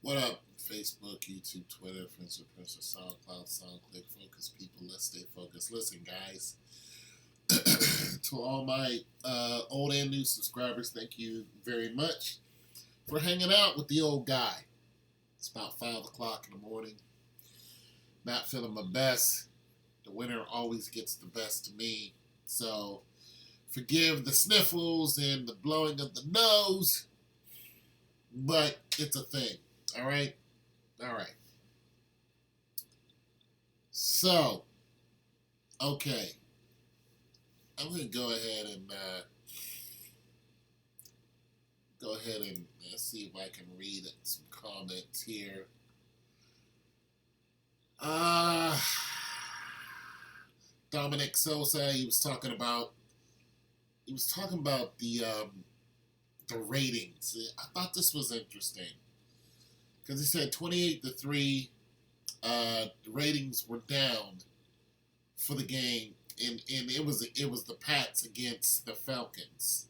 What up? Facebook, YouTube, Twitter, Friends with Princess, SoundCloud, SoundClick, Focus People, let's stay focused. Listen, guys, to all my old and new subscribers, thank you very much for hanging out with the old guy. It's about 5 o'clock in the morning. Not feeling my best. The winter always gets the best of me. So forgive the sniffles and the blowing of the nose, but it's a thing. All right? All right. So, okay. I'm going to go ahead and see if I can read some comments here. Uh, Dominic Sosa, he was talking about the ratings. I thought this was interesting because he said 28-3. The ratings were down for the game, and it was the Pats against the Falcons,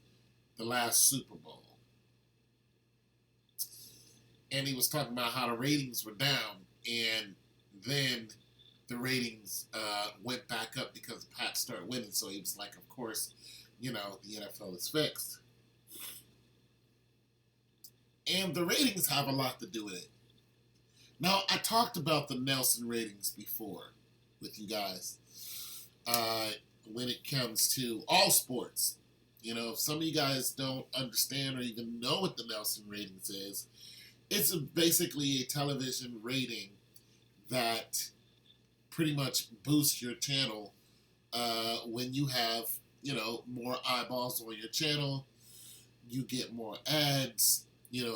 the last Super Bowl, and he was talking about how the ratings were down, and then the ratings went back up because the Pats started winning. So he was like, of course, the NFL is fixed. And the ratings have a lot to do with it. Now, I talked about the Nelson ratings before with you guys when it comes to all sports. If some of you guys don't understand or even know what the Nelson ratings is, it's basically a television rating that pretty much boosts your channel when you have, more eyeballs on your channel. You get more ads,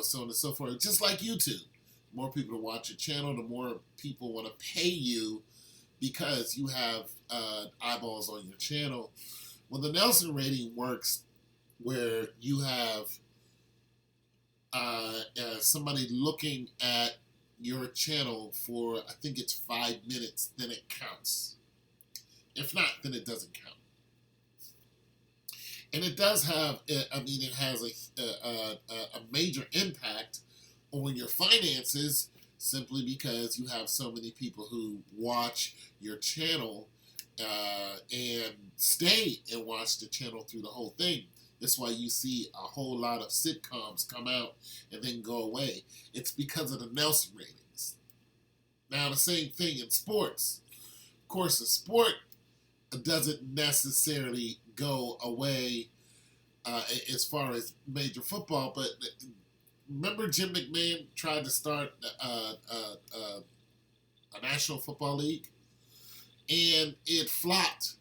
so on and so forth. Just like YouTube. The more people to watch your channel, the more people want to pay you because you have eyeballs on your channel. Well, the Nelson rating works where you have somebody looking at your channel for, I think it's 5 minutes, then it counts. If not, then it doesn't count. And it does have, it has a major impact on your finances simply because you have so many people who watch your channel and stay and watch the channel through the whole thing. That's why you see a whole lot of sitcoms come out and then go away. It's because of the Nelson ratings. Now, the same thing in sports. Of course, the sport doesn't necessarily go away as far as major football, but remember Jim McMahon tried to start a National Football League, and it flopped.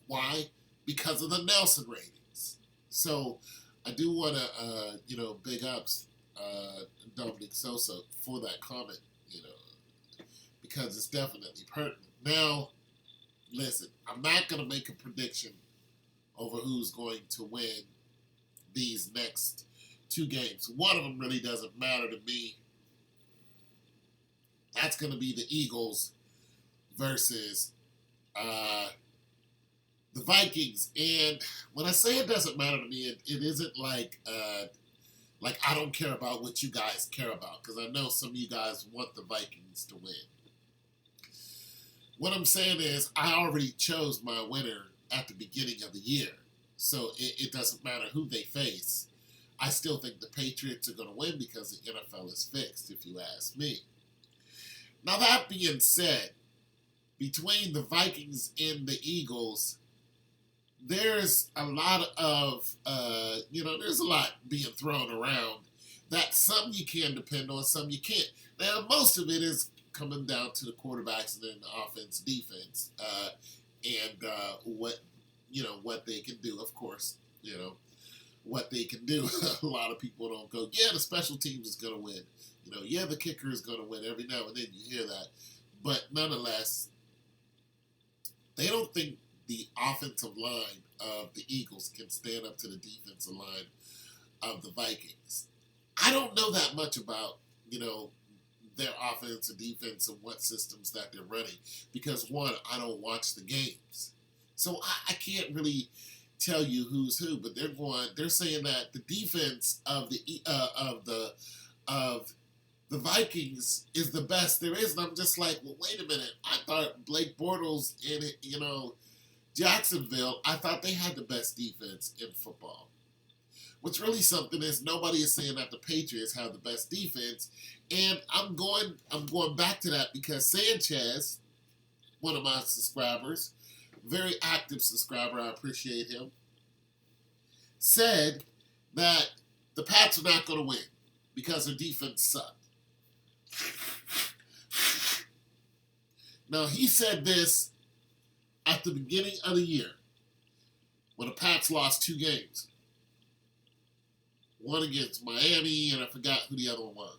Why? Because of the Nelson ratings. So I do want to, big ups Dominic Sosa for that comment, because it's definitely pertinent. Now, listen, I'm not going to make a prediction over who's going to win these next 2 games. One of them really doesn't matter to me. That's going to be the Eagles versus the Vikings. And when I say it doesn't matter to me, it isn't like I don't care about what you guys care about, because I know some of you guys want the Vikings to win. What I'm saying is I already chose my winner at the beginning of the year. So it doesn't matter who they face. I still think the Patriots are going to win because the NFL is fixed, if you ask me. Now, that being said, between the Vikings and the Eagles, there's a lot of, there's a lot being thrown around that some you can depend on, some you can't. Now, most of it is coming down to the quarterbacks and then the offense, defense, and what they can do, of course, what they can do. A lot of people don't go, yeah, the special teams is going to win. Yeah, the kicker is going to win. Every now and then you hear that. But nonetheless, they don't think the offensive line of the Eagles can stand up to the defensive line of the Vikings. I don't know that much about, their offense and defense and what systems that they're running because, one, I don't watch the games. So I can't really tell you who's who, but they're saying that the defense of the the Vikings is the best there is. And I'm just like, well, wait a minute. I thought Blake Bortles in, Jacksonville, I thought they had the best defense in football. What's really something is nobody is saying that the Patriots have the best defense. And I'm going back to that because Sanchez, one of my subscribers, very active subscriber, I appreciate him, said that the Pats are not going to win because their defense sucked. Now, he said this at the beginning of the year when the Pats lost 2 games. One against Miami, and I forgot who the other one was.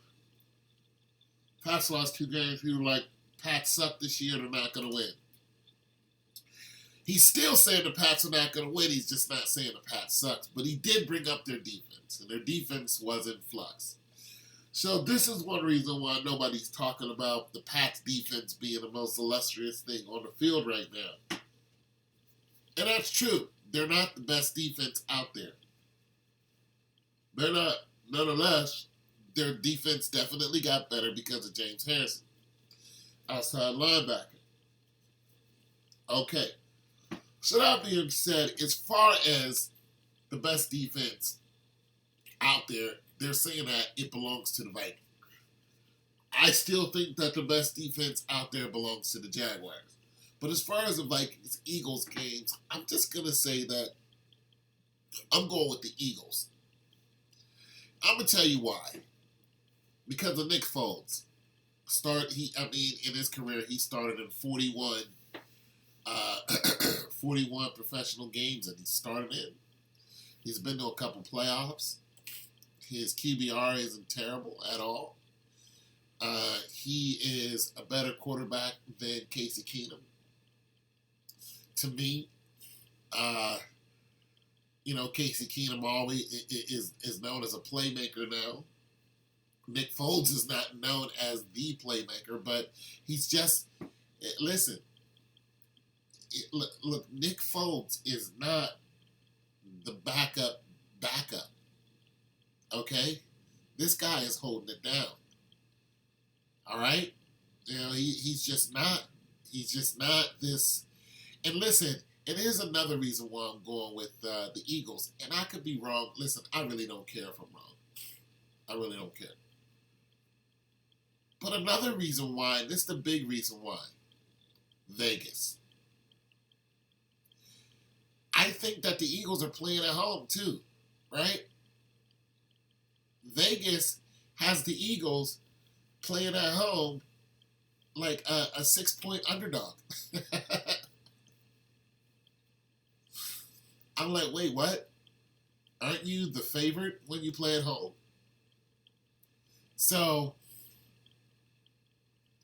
Pats lost 2 games. People were like, Pats suck this year, they're not going to win. He's still saying the Pats are not going to win. He's just not saying the Pats sucks. But he did bring up their defense, and their defense was in flux. So this is one reason why nobody's talking about the Pats defense being the most illustrious thing on the field right now. And that's true. They're not the best defense out there. They're not. Nonetheless, their defense definitely got better because of James Harrison, outside linebacker. Okay. So that being said, as far as the best defense out there, they're saying that it belongs to the Vikings. I still think that the best defense out there belongs to the Jaguars. But as far as the Vikings-Eagles games, I'm just going to say that I'm going with the Eagles. I'm going to tell you why. Because of Nick Foles. In his career, he started in 41 professional games that he started in. He's been to a couple playoffs. His QBR isn't terrible at all. He is a better quarterback than Casey Keenum. To me, Casey Keenum always is known as a playmaker now. Nick Foles is not known as the playmaker, but he's just, listen, look, Nick Foles is not the backup. Okay? This guy is holding it down. All right? He's just not this. And listen, and here's another reason why I'm going with the Eagles. And I could be wrong. Listen, I really don't care if I'm wrong. I really don't care. But another reason why, this is the big reason why, Vegas. I think that the Eagles are playing at home too, right? Vegas has the Eagles playing at home like a 6-point underdog. I'm like, wait, what? Aren't you the favorite when you play at home? So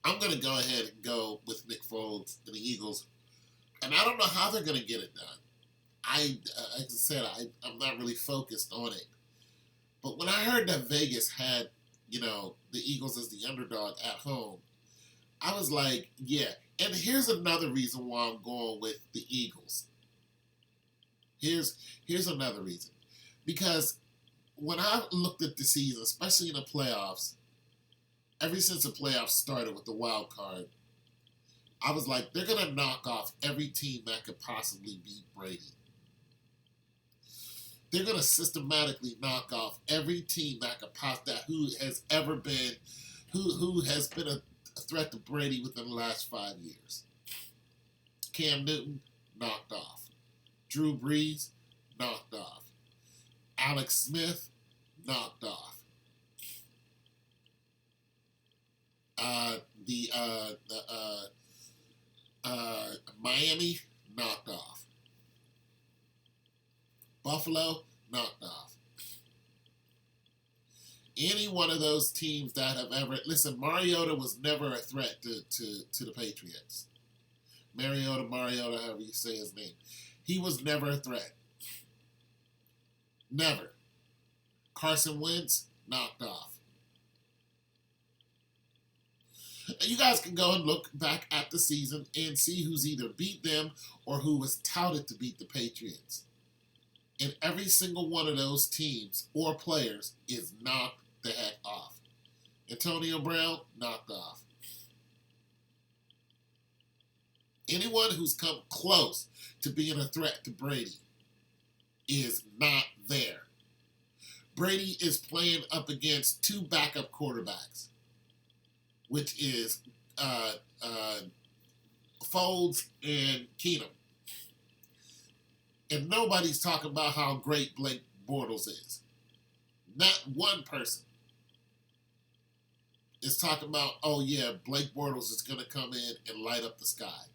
I'm going to go ahead and go with Nick Foles and the Eagles. And I don't know how they're going to get it done. Like I said, I'm not really focused on it. But when I heard that Vegas had, the Eagles as the underdog at home, I was like, yeah. And here's another reason why I'm going with the Eagles. Here's another reason. Because when I looked at the season, especially in the playoffs, ever since the playoffs started with the wild card, I was like, they're going to knock off every team that could possibly beat Brady. They're going to systematically knock off every team that could who has been a threat to Brady within the last 5 years. Cam Newton, knocked off. Drew Brees, knocked off. Alex Smith, knocked off. Miami, knocked off. Buffalo, knocked off. Any one of those teams that have ever... Listen, Mariota was never a threat to the Patriots. Mariota, however you say his name. He was never a threat. Never. Carson Wentz, knocked off. You guys can go and look back at the season and see who's either beat them or who was touted to beat the Patriots. And every single one of those teams or players is knocked the heck off. Antonio Brown, knocked off. Anyone who's come close to being a threat to Brady is not there. Brady is playing up against two backup quarterbacks, which is Foles and Keenum. And nobody's talking about how great Blake Bortles is. Not one person is talking about, oh yeah, Blake Bortles is going to come in and light up the sky.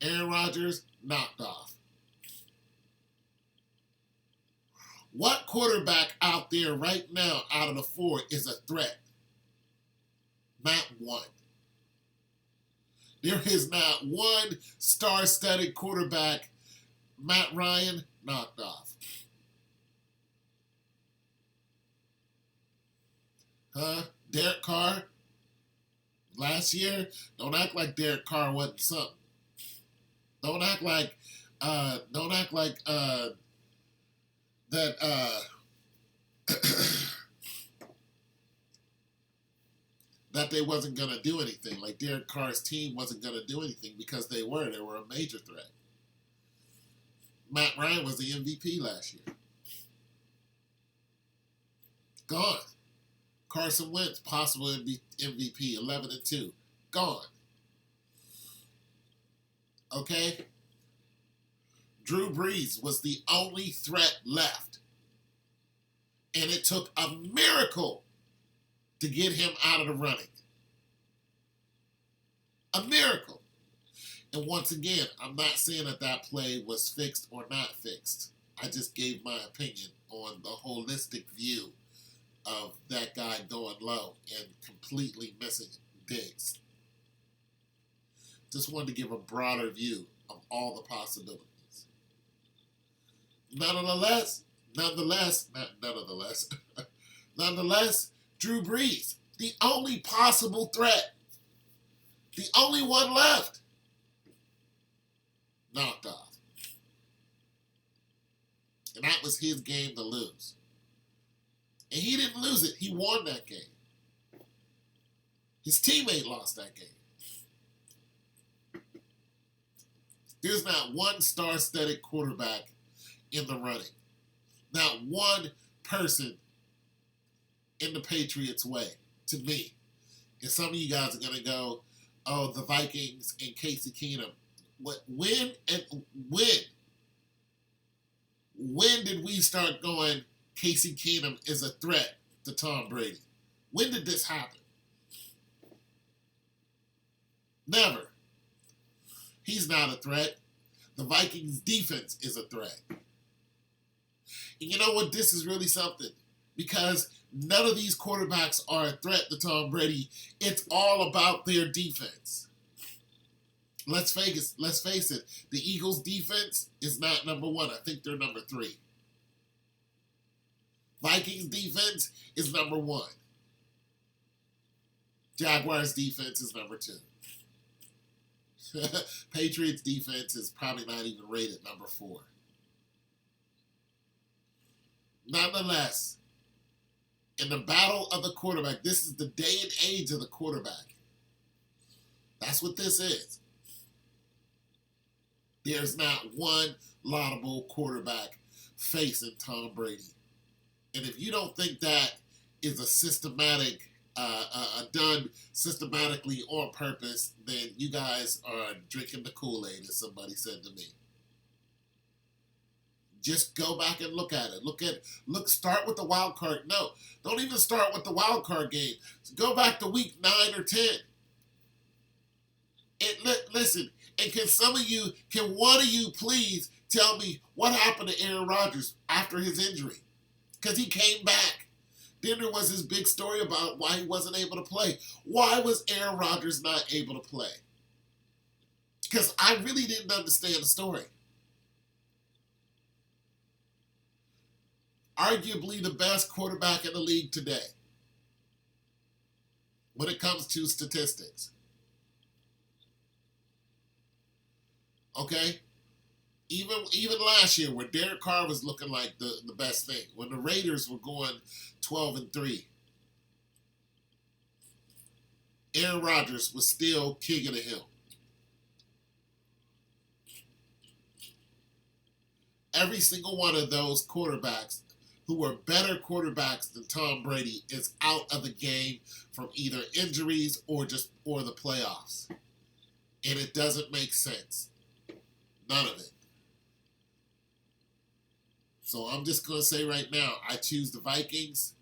Aaron Rodgers, knocked off. What quarterback out there right now out of the four is a threat? Not one. There is not one star-studded quarterback. Matt Ryan, knocked off. Derek Carr, last year, don't act like Derek Carr wasn't something. Don't act like that that they wasn't going to do anything. Like Derek Carr's team wasn't going to do anything, because they were. They were a major threat. Matt Ryan was the MVP last year. Gone. Carson Wentz, possible MVP, 11-2. Gone. Okay? Drew Brees was the only threat left. And it took a miracle to get him out of the running. A miracle. And once again, I'm not saying that play was fixed or not fixed. I just gave my opinion on the holistic view of that guy going low and completely missing Diggs. Just wanted to give a broader view of all the possibilities. Nonetheless, Drew Brees, the only possible threat, the only one left, knocked off. And that was his game to lose. And he didn't lose it. He won that game. His teammate lost that game. There's not one star-studded quarterback in the running. Not one person in the Patriots' way, to me. And some of you guys are going to go, oh, the Vikings and Casey Keenum. When did we start going, Casey Keenum is a threat to Tom Brady? When did this happen? Never. He's not a threat. The Vikings' defense is a threat. And you know what? This is really something. Because none of these quarterbacks are a threat to Tom Brady. It's all about their defense. Let's face it. The Eagles' defense is not number one. I think they're number 3. Vikings' defense is number 1. Jaguars' defense is number 2. Patriots' defense is probably not even rated number 4. Nonetheless, in the battle of the quarterback, this is the day and age of the quarterback. That's what this is. There's not one laudable quarterback facing Tom Brady. And if you don't think that is a systematic, done systematically on purpose, then you guys are drinking the Kool-Aid, as somebody said to me. Just go back and look at it. Start with the wild card. No, don't even start with the wild card game. Go back to week 9 or 10. And listen, and can one of you please tell me what happened to Aaron Rodgers after his injury? Because he came back. Then there was this big story about why he wasn't able to play. Why was Aaron Rodgers not able to play? Because I really didn't understand the story. Arguably the best quarterback in the league today when it comes to statistics. Okay? Even last year, where Derek Carr was looking like the best thing, when the Raiders were going 12-3, Aaron Rodgers was still king of the hill. Every single one of those quarterbacks who were better quarterbacks than Tom Brady is out of the game from either injuries or the playoffs. And it doesn't make sense. None of it. So I'm just going to say right now, I choose the Vikings.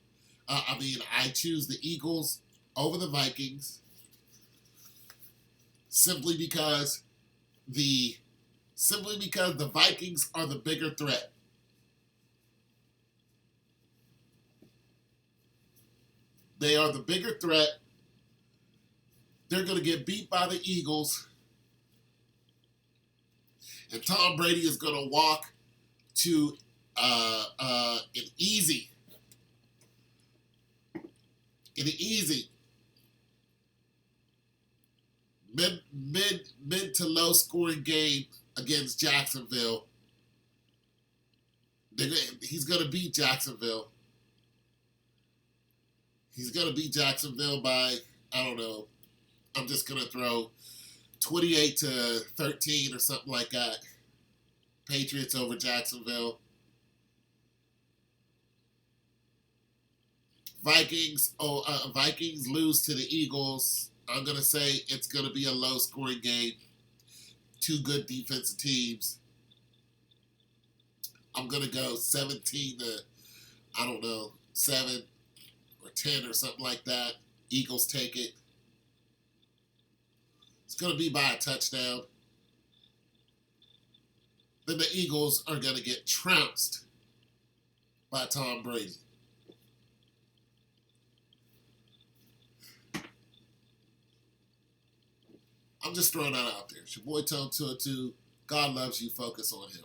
I choose the Eagles over the Vikings simply because the Vikings are the bigger threat. They are the bigger threat. They're going to get beat by the Eagles. And Tom Brady is going to walk to an easy mid to low scoring game against Jacksonville. He's going to beat Jacksonville. He's going to beat Jacksonville by, I don't know, I'm just going to throw 28-13 or something like that. Patriots over Jacksonville. Vikings lose to the Eagles. I'm going to say it's going to be a low-scoring game. Two good defensive teams. I'm going to go 17 to, 7 or 10 or something like that. Eagles take it. It's going to be by a touchdown. Then the Eagles are going to get trounced by Tom Brady. I'm just throwing that out there. It's your boy Tone 202. God loves you. Focus on him.